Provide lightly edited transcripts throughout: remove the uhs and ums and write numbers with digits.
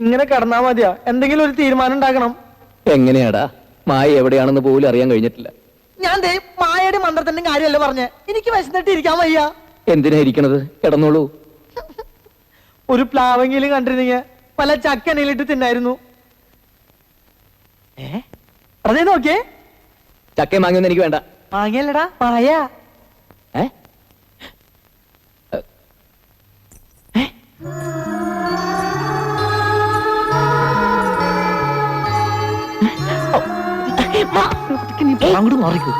ഇങ്ങനെ കിടന്നാ മതിയാ? എന്തെങ്കിലും ഒരു തീരുമാനം ഉണ്ടാക്കണം. എങ്ങനെയാടാ? മായ എവിടെയാണെന്ന് പോലും അറിയാൻ കഴിഞ്ഞിട്ടില്ല. ഞാൻ മായയുടെ മന്ത്രത്തിന്റെ കാര്യമല്ല പറഞ്ഞേ. എനിക്ക് വിശന്നിട്ട് ഇരിക്കാൻ വയ്യ. എന്തിനാ ഇരിക്കണത്? കിടന്നോളൂ. ഒരു പ്ലാവെങ്കിലും കണ്ടിരുന്നെങ്കിൽ പല ചക്കനയിലിട്ട് തിന്നായിരുന്നു. അതേ നോക്കിയേ. ചക്കയും മാങ്ങയൊന്നും എനിക്ക് വേണ്ട. മാങ്ങയല്ലടാ, മായ. അങ്ങോട്ട് മാറിക്കൂ.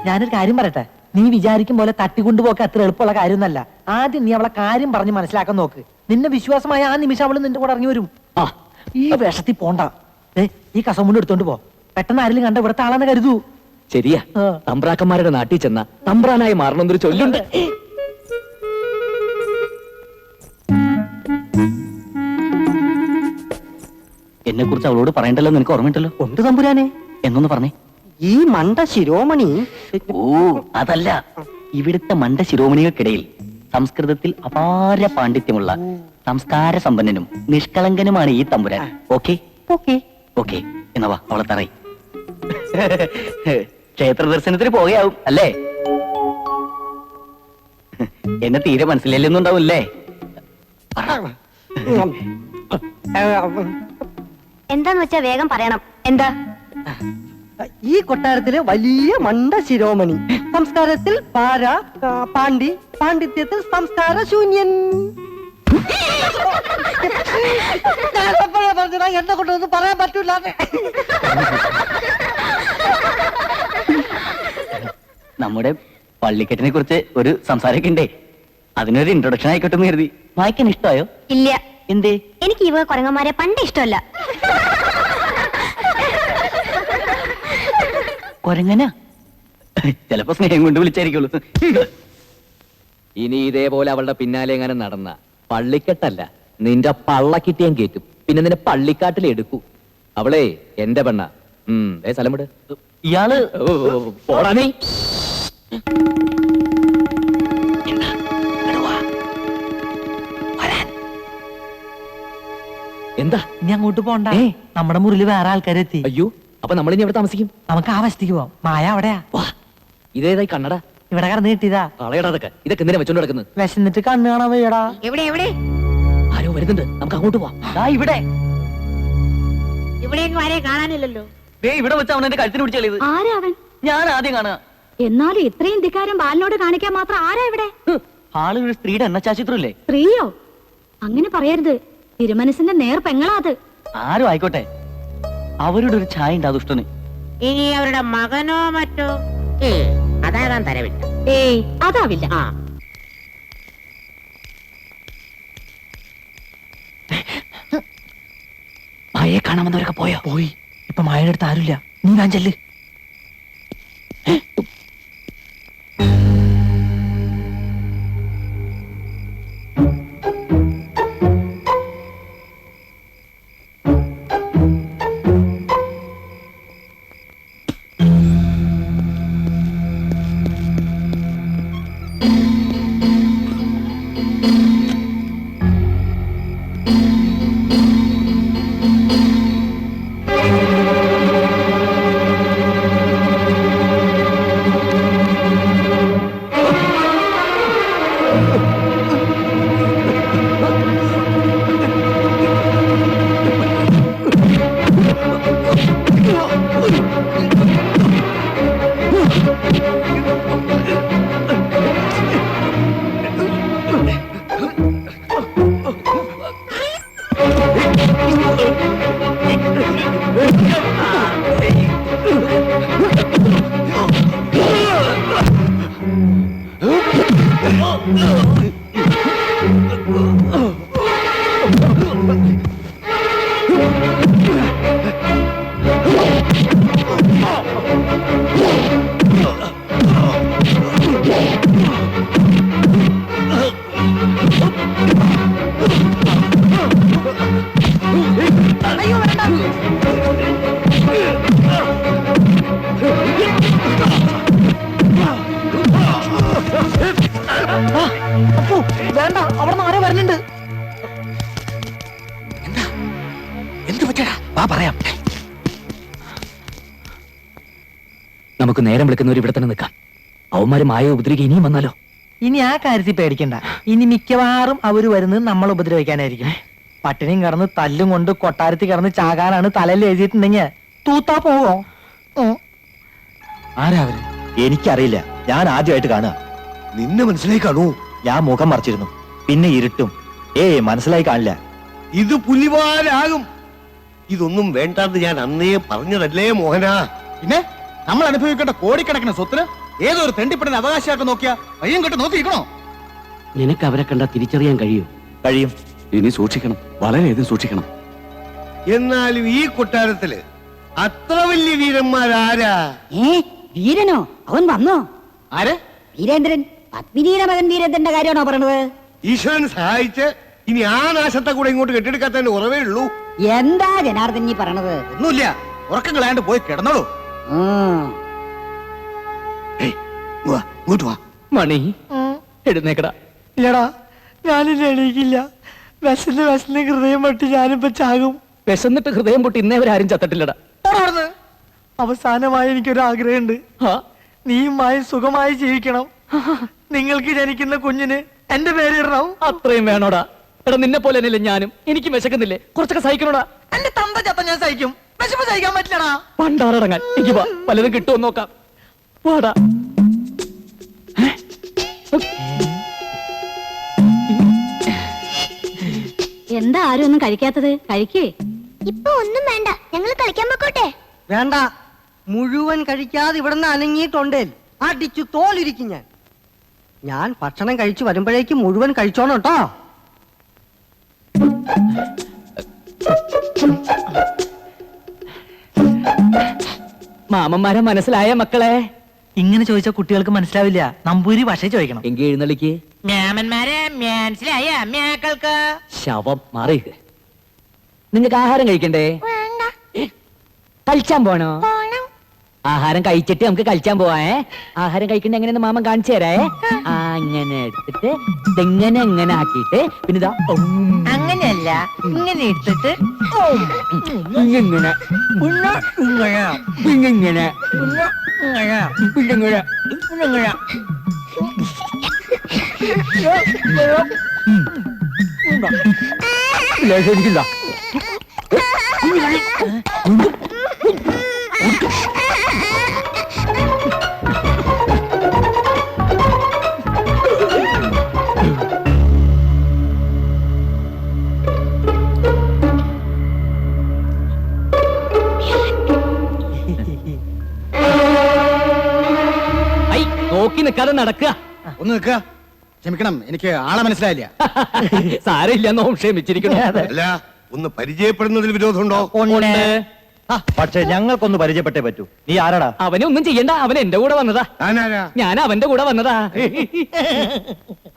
ഞാനൊരു കാര്യം പറയട്ടെ. നീ വിചാരിക്കും പോലെ തട്ടിക്കൊണ്ടുപോക്ക് അത്ര എളുപ്പമുള്ള കാര്യമൊന്നല്ല. ആദ്യം നീ അവളെ കാര്യം പറഞ്ഞ് മനസ്സിലാക്കാൻ നോക്ക്. നിന്നെ വിശ്വാസമായ ആ നിമിഷം അവള് നിന്റെ കൂടെ ഇറങ്ങി വരും. ഈ വേഷത്തിൽ പോണ്ട. ഈ കസമുണ്ട് എടുത്തോണ്ട് പോ. പെട്ടെന്ന് ആരെങ്കിലും കണ്ട ഇവിടുത്തെ ആളാന്ന് കരുതൂ. ശരിയാ. തമ്പ്രാക്കന്മാരുടെ നാട്ടിൽ ചെന്ന തമ്പ്രാനായി മാറണമെന്നൊരു ചൊല്ലുണ്ട്. എന്നെ കുറിച്ച് അവളോട് പറയണ്ടല്ലോ, നിനക്ക് ഓർമ്മയുണ്ടല്ലോ? ഉണ്ട് തമ്പുരാനെ. എന്നൊന്ന് പറഞ്ഞേ. ഈ മണ്ട ശിരോമണി. ഓ അതല്ല, ഇവിടുത്തെ മണ്ട ശിരോമണികൾക്കിടയിൽ സംസ്കൃതത്തിൽ അപാര പാണ്ഡിത്യമുള്ള സംസ്കാര സമ്പന്നനും നിഷ്കളങ്കനുമാണ് ഈ തമ്പുരാൻ. ഓക്കെ ഓക്കെ ഓക്കെ എന്നാ വാ, അവളെ തറയി. ക്ഷേത്ര ദർശനത്തിന് പോവുകയാവും അല്ലേ? എന്നെ തീരെ മനസ്സിലൊന്നും ഉണ്ടാവില്ലേ? എന്താന്ന് വെച്ചാ വേഗം പറയണം. എന്താ? ഈ കൊട്ടാരത്തിലെ വലിയ മണ്ട ശിരോമണി. സംസ്കാരത്തിൽ പാര, പാണ്ഡിത്യത്തിൽ സംസ്കാര ശൂന്യൻ. എന്നെ കൊണ്ടൊന്നും പറയാൻ പറ്റൂല. നമ്മുടെ പള്ളിക്കെട്ടിനെ കുറിച്ച് ഒരു സംസാരമൊക്കെ ഉണ്ടേ. അതിനൊരു ഇൻട്രൊഡക്ഷൻ ആയിക്കോട്ടെ എന്ന് കരുതി. വായിക്കാൻ ഇഷ്ടമായോ? ഇല്ല. എന്തേ? എനിക്ക് ഇവ കുരങ്ങന്മാരെ പണ്ട് ഇഷ്ടമല്ല. കൊരങ്ങനാ? ചിലപ്പോ സ്നേഹം കൊണ്ട് വിളിച്ചായിരിക്കുള്ളൂ. ഇനി ഇതേപോലെ അവളുടെ പിന്നാലെ എങ്ങനെ നടന്ന പള്ളിക്കെട്ടല്ല, നിന്റെ പള്ളക്കിട്ടിയാൻ കേറ്റും. പിന്നെ നിന്നെ പള്ളിക്കാട്ടിൽ എടുക്കൂ. അവളെ എന്റെ പെണ്ണ. സ്ഥലം വിട്. ഇയാള് പോടാ നീ. എന്താ? ഇനി അങ്ങോട്ട് പോണ്ട. നമ്മുടെ മുറിയിൽ വേറെ ആൾക്കാരെത്തി. അയ്യോ, അപ്പൊ നമ്മൾ ഇനി എവിടെ താമസിക്കും? നമുക്ക് ആ വശത്തേക്ക് പോവാം. മായ അവിടെയാ. ഇതേതായി കണ്ണട? ഇവിടെ കടന്ന് കിട്ടിയതാ. കളയടാ അതൊക്കെ. ഇതൊക്കെ എന്തിനാ വെച്ചോണ്ട് കിടക്കുന്നത്? വിശന്നിട്ട് കണ്ണ് കാണാൻ വയ്യടാ. എവിടെ എവിടെ? ആരോ വരുന്നുണ്ട്, നമുക്ക് അങ്ങോട്ട് പോവാം. ഇവിടെ ഇവിടേക്ക് വരെ കാണാനില്ലല്ലോ. ഇവിടെ വെച്ച് അവൻ എന്റെ കഴുത്തിന് പിടിച്ച് കളിയത്. ആരാ അവൻ? ഞാൻ ആദ്യം കാണുക. എന്നാലും ഇത്രയും ധിക്കാരം ബാലിനോട് കാണിക്കാൻ മാത്രം ആരാ ഇവിടെ? ആള് ഒരു സ്ത്രീയുടെ എണ്ണച്ചാച്ചിത്രല്ലേ? സ്ത്രീയോ? അങ്ങനെ പറയരുത്. തിരുമനസിന്റെ നേർ പെങ്ങളാ അത്. ആരും ആയിക്കോട്ടെ, അവരുടെ ഒരു ഛായ ഉണ്ട് ആ ദുഷ്ടന്. ഇനി അവരുടെ മകനോ മറ്റോ അതാകാൻ തരവില്ല. ഏയ് അതാവില്ല. മായയെ കാണാമെന്നവരൊക്കെ പോയോ? പോയി. ഇപ്പൊ മായയുടെ അടുത്ത് ആരുമില്ല. നീ ഞാൻ ചെല്ല്. പറയാം. നമുക്ക് നേരം വിളിക്കുന്നവർ ഇവിടെ തന്നെ നിൽക്കാം. അവന്മാര് മായ ഉപദ്രവിക്കുക ഇനിയും വന്നാലോ? ഇനി ആ കാര്യത്തിൽ പേടിക്കണ്ട. ഇനി മിക്കവാറും അവര് വരുന്നത് നമ്മൾ ഉപദ്രവിക്കാനായിരിക്കും. പട്ടിണിയും കിടന്ന് തല്ലും കൊണ്ട് കൊട്ടാരത്തിൽ കിടന്ന് ചാകാനാണ് തലയിൽ എഴുതിയിട്ടുണ്ടെങ്കിൽ തൂത്താ പോവോ? ആരാ അവര്? എനിക്കറിയില്ല, ഞാൻ ആദ്യമായിട്ട് കാണുക. നിന്നെ മനസ്സിലായി കാണൂ. ഞാൻ മുഖം മറിച്ചിരുന്നു, പിന്നെ ഇരുട്ടും. മനസ്സിലായി കാണില്ല. ഇത് പുലിവാലാകും. ഇതൊന്നും വേണ്ടാന്ന് ഞാൻ അന്നേ പറഞ്ഞതല്ലേ മോഹന. പിന്നെ നമ്മൾ അനുഭവിക്കേണ്ട കോടിക്കണക്കിന് സ്വത്തിന് ഏതോ ഒരു തെണ്ടിപ്പണിന് അവകാശമാക്കി നോക്കിയാ പയ്യം കെട്ട് നോക്കിയിരിക്കണോ? നിനക്ക് അവരെ കണ്ടാ തിരിച്ചറിയാൻ കഴിയും. ഇനി സൂക്ഷിക്കണം, വളരെയധികം സൂക്ഷിക്കണം. എന്നാലും ഈ കൊട്ടാരത്തില് അത്ര വലിയ വീരന്മാരാരാ? വീരനോ? അവൻ വന്നോ? ആര്? വീരേന്ദ്രൻ, പത്മിനിയുടെ മകൻ വീരേന്ദ്രന്റെ കാര്യമാണോ പറഞ്ഞത്? ഈശ്വരൻ സഹായിച്ച് ഇനി ആ നാശത്തെ കൂടെ ഇങ്ങോട്ട് കെട്ടിയെടുക്കാത്തതിന്റെ ഉറവേ ഉള്ളൂ. എന്താ ജനാർദ്ദൻ ഈ പറയണത്? ഒന്നുമില്ല, ഉറക്കം കളയാണ്ട് പോയി കിടന്നോളൂ. ഇങ്ങോട്ട് വാ. മണി എഴുന്നേക്കടാ. ഇല്ലടാ, ഞാനില്ല, എണീക്കില്ല. വിശന്ന് ഹൃദയം പൊട്ടി ഞാനിപ്പോ ചാകും. വിശന്നിട്ട് ഹൃദയം പൊട്ടി ഇന്നേവരാരും ചത്തിട്ടില്ലടാ. അവിടുന്ന് അവസാനമായി എനിക്കൊരു ആഗ്രഹമുണ്ട്. നീയുമായി സുഖമായി ജീവിക്കണം. നിങ്ങൾക്ക് ജനിക്കുന്ന കുഞ്ഞിന് എന്റെ പേരിടണം. അത്രയും വേണോടാ? എടാ, നിന്നെ പോലെ തന്നെയല്ലേ ഞാനും. എനിക്ക് വിശക്കുന്നില്ലേ? കുറച്ചൊക്കെ സഹിക്കണോടാ. എന്റെ തന്ത ചത്ത ഞാൻ സഹിക്കും, വിശപ്പ് സഹിക്കാൻ പറ്റില്ലടാ. പണ്ടാറടങ്ങാൻ എനിക്ക് വാ, പലതും കിട്ടുമോ നോക്കാം. വാടാ. എന്താ ആരും ഒന്നും കഴിക്കാത്തത്? കഴിക്കേ. ഇപ്പൊ ഒന്നും വേണ്ട, ഞങ്ങൾ കളിക്കാൻ പൊക്കോട്ടെ. വേണ്ട, മുഴുവൻ കഴിക്കാതെ ഇവിടുന്ന് അനങ്ങിയിട്ടുണ്ടേൽ അടിച്ചു തോലിരിക്കും ഞാൻ. ഞാൻ ഭക്ഷണം കഴിച്ചു വരുമ്പോഴേക്ക് മുഴുവൻ കഴിച്ചോണം കേട്ടോ. മാമന്മാരെ മനസ്സിലായ മക്കളെ? ഇങ്ങനെ ചോദിച്ചാൽ കുട്ടികൾക്ക് മനസ്സിലാവില്ല. നമ്പൂരി ഭാഷ ചോദിക്കണം. എങ്കിൽ എഴുന്നള്ളിക്ക്. മാമന്മാരെ മനസ്സിലായ മേക്കൾക്ക് ശവം മാറി. നിങ്ങൾക്ക് ആഹാരം കഴിക്കണ്ടേ? വേണ്ട, കളിച്ചാൻ പോണോ? പോണം. ആഹാരം കഴിച്ചിട്ട് നമുക്ക് കളിച്ചാൻ പോവാ. ആഹാരം കഴിക്കണ്ട എങ്ങനെയെന്ന് മാമൻ കാണിച്ചു തരേ. അങ്ങനെ എടുത്തിട്ട് ഇതെങ്ങനെ എങ്ങനെ ആക്കിയിട്ട് പിന്നെ ഇതാ അങ്ങനെയല്ല, ഇങ്ങനെ എടുത്തിട്ട് ഇങ്ങനെ ഇങ്ങനെ ശരിക്കില്ല. നോക്കി നിൽക്കാതെ നടക്കുക. ഒന്ന് നിൽക്കുക. ക്ഷമിക്കണം, എനിക്ക് ആളെ മനസ്സിലായില്ല. സാരമില്ല, നോം ക്ഷമിച്ചിരിക്കുന്നു. അല്ല, ഒന്ന് പരിചയപ്പെടുന്നതിൽ വിരോധമുണ്ടോ? പക്ഷെ ഞങ്ങൾക്കൊന്ന് പരിചയപ്പെട്ടേ പറ്റൂ. നീ ആരാടാ? അവനെ ഒന്നും ചെയ്യണ്ട, അവൻ എന്റെ കൂടെ വന്നതാ. ഞാനാരാ? ഞാൻ അവന്റെ കൂടെ വന്നതാ.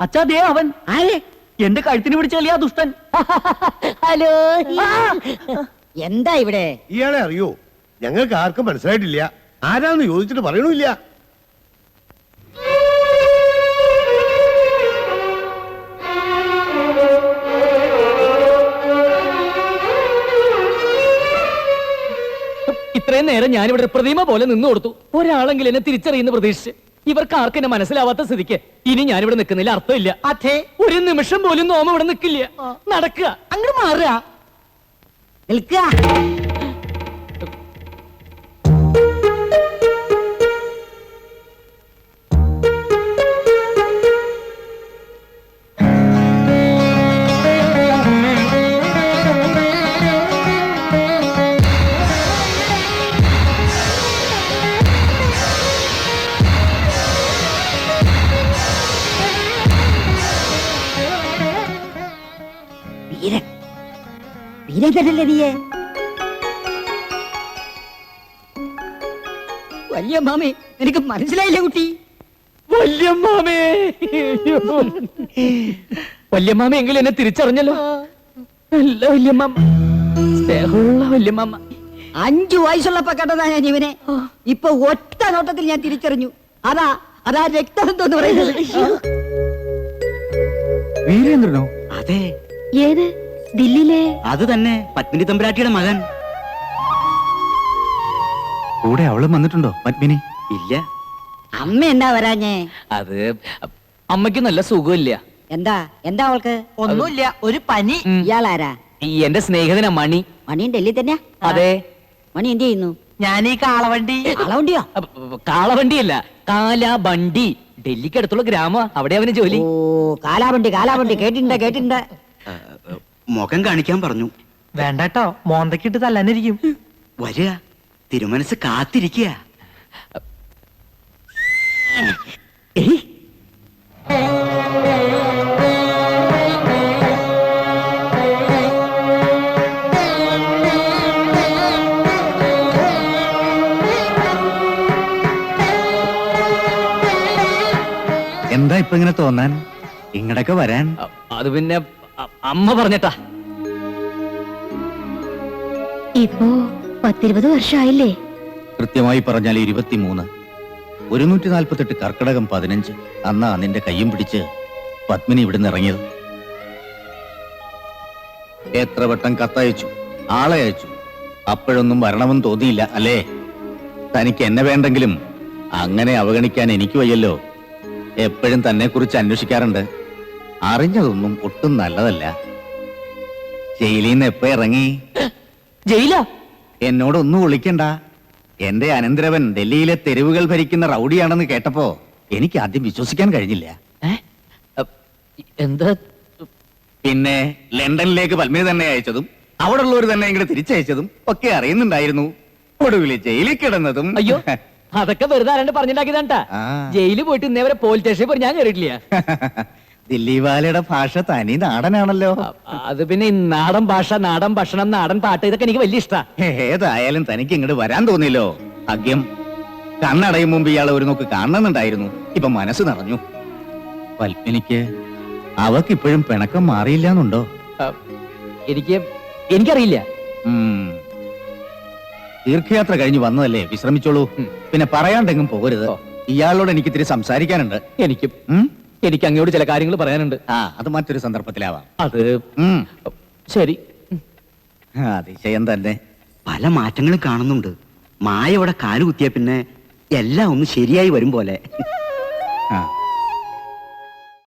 അച്ഛാ, ദേ അവൻ. എന്റെ കഴുത്തിന് പിടിച്ചല്ലേ ആ ദുഷ്ടൻ. ഹലോ. എന്താ ഇവിടെ? ഇയാളെ അറിയോ? ഞങ്ങൾക്ക് ആർക്കും മനസ്സിലായിട്ടില്ല. ആരാന്ന് ചോദിച്ചിട്ട് പറയണില്ല. ഇത്രയും നേരം ഞാനിവിടെ പ്രതിമ പോലെ നിന്നു കൊടുത്തു. ഒരാളെങ്കിലും എന്നെ തിരിച്ചറിയുന്ന പ്രതീക്ഷിച്ച്. ഇവർക്ക് ആർക്കും എന്നെ മനസ്സിലാവാത്ത സ്ഥിതിക്ക് ഇനി ഞാനിവിടെ നിൽക്കുന്നില്ല, അർത്ഥമില്ല. അതെ, ഒരു നിമിഷം പോലും നോമ ഇവിടെ നിൽക്കില്ല. നടക്കുക, അങ്ങോട്ട് മാറുക. നിൽക്കുക. വീരേന്ദ്രനല്ലേ നീയെ? വലിയ മാമി, എനിക്ക് മനസ്സിലായില്ലേ കുട്ടി? വല്യമ്മാമേ. വല്യമ്മാമ എങ്കിലും എന്നെ തിരിച്ചറിഞ്ഞല്ലോ. നല്ല വല്യമ്മാമ, സ്നേഹമുള്ള വല്യമ്മാമ. 5 വയസ്സുള്ളപ്പോ കണ്ടതാ ഞാൻ ഇവനെ. ഇപ്പൊ ഒറ്റ നോട്ടത്തിൽ ഞാൻ തിരിച്ചറിഞ്ഞു. അതാ രക്തബന്ധം എന്ന് പറയുന്നത്. വീരേന്ദ്രനോ? ഏത്? ദില്ലിയിലെ? അത് തന്നെ, പത്മിനി തമ്പുരാട്ടിയുടെ മകൻ. കൂടെ അവളും വന്നിട്ടുണ്ടോ പത്മിനി? ഇല്ല. അമ്മ എന്താ വരാഞ്ഞേ? അത് അമ്മയ്ക്ക് നല്ല സുഖമില്ല. എന്താ എന്താ അവൾക്ക്? ഒന്നുമില്ല, ഒരു പനി. ഇയാളാരാ? ഈ എന്റെ സ്നേഹിതനാ മണി. മണിയും ഡൽഹി തന്നെയാ? അതെ. മണി എന്ത് ചെയ്യുന്നു? ഞാൻ ഈ കാളവണ്ടി. അളവണ്ടിയോ? കാളവണ്ടിയല്ല, കാലാബണ്ടി. ഡൽഹിക്ക് അടുത്തുള്ള ഗ്രാമ, അവിടെ അവന് ജോലി. ഓ, കാലാവണ്ടി കാലാവണ്ടി കേട്ടിട്ടുണ്ട്. മുഖം കാണിക്കാൻ പറഞ്ഞു. വേണ്ടട്ടോ, മോന്തക്കിട്ട് തല്ലാനിരിക്കും. വരിക, തിരുമനസ് കാത്തിരിക്കുക. എന്താ ഇപ്പൊ ഇങ്ങനെ തോന്നാൻ? ഇങ്ങടൊക്കെ വരാൻ? അത് പിന്നെ അമ്മ പറഞ്ഞിട്ടാ. ഇപ്പോ 10-20 വർഷമായില്ലേ? കൃത്യമായി പറഞ്ഞാൽ 23. 148 കർക്കിടകം 15 അന്നാ നിന്റെ കയ്യും പിടിച്ച് പത്മിനി ഇവിടുന്ന് ഇറങ്ങിയത്. എത്ര വട്ടം കത്തയച്ചു, ആളെ അയച്ചു, അപ്പോഴൊന്നും വരണമെന്ന് തോന്നിയില്ല അല്ലേ? തനിക്ക് എന്നെ വേണ്ടെങ്കിലും അങ്ങനെ അവഗണിക്കാൻ എനിക്ക് വയ്യല്ലോ. എപ്പോഴും തന്നെ കുറിച്ച് അന്വേഷിക്കാറുണ്ട്. അറിഞ്ഞതൊന്നും ഒട്ടും നല്ലതല്ല. ജയിലിൽ നിന്ന് എപ്പോ ഇറങ്ങി? ജയിലാ? എന്നോടൊന്നും വിളിക്കണ്ട. എന്റെ അനന്തരവൻ ഡൽഹിയിലെ തെരുവുകൾ ഭരിക്കുന്ന റൗഡിയാണെന്ന് കേട്ടപ്പോ എനിക്ക് ആദ്യം വിശ്വസിക്കാൻ കഴിഞ്ഞില്ല. എന്താ? പിന്നെ ലണ്ടനിലേക്ക് പത്മിനി തന്നെ അയച്ചതും അവിടെ ഉള്ളവർ തന്നെ ഇങ്ങോട്ട് തിരിച്ചയച്ചതും ഒക്കെ അറിയുന്നുണ്ടായിരുന്നു. ഒടുവിൽ ജയിലിൽ കിടന്നതും. അയ്യോ, അതൊക്കെ വെറുതെ ആരാണ്ട് പറഞ്ഞിട്ടാക്കിയതാണ്ടാ. ആ. ജയിലിൽ പോയിട്ട് ഇന്നേവരെ പോലീസ് സ്റ്റേഷനിൽ പോയി ഞാൻ കയറിയിട്ടില്ല. ദില്ലിവാലയുടെ ഭാഷ തനി നാടനാണല്ലോ. അത് പിന്നെ ഈ നാടൻ ഭാഷ, നാടൻ ഭക്ഷണം, നാടൻ പാട്ട്, ഇതൊക്കെ എനിക്ക് വലിയ ഇഷ്ടാ. ഏതായാലും തനിക്ക് ഇങ്ങോട്ട് വരാൻ തോന്നിയല്ലോ. ഭാഗ്യം. കണ്ണടയും മുമ്പ് ഇയാളെ ഒരു നോക്ക് കാണണമെന്നുണ്ടായിരുന്നു. ഇപ്പൊ മനസ്സ് നിറഞ്ഞു. പത്മിനിക്ക് അവക്കിപ്പോഴും പിണക്കം മാറിയില്ലാന്നുണ്ടോ? എനിക്കറിയില്ല. തീർത്ഥയാത്ര കഴിഞ്ഞ് വന്നതല്ലേ, വിശ്രമിച്ചോളൂ. പിന്നെ പറയാണ്ടെങ്കിലും പോകരുത്. ഇയാളോട് എനിക്ക് ഇത്തിരി സംസാരിക്കാനുണ്ട്. എനിക്ക് അങ്ങോട്ട് ചില കാര്യങ്ങൾ പറയാനുണ്ട്. അത് മറ്റൊരു സന്ദർഭത്തിലാവാം. അത് ശരി. അതിശയം തന്നെ. പല മാറ്റങ്ങളും കാണുന്നുണ്ട്. മായ ഇവിടെ കാലുകുത്തിയ പിന്നെ എല്ലാം ഒന്ന് ശരിയായി വരും പോലെ. ആ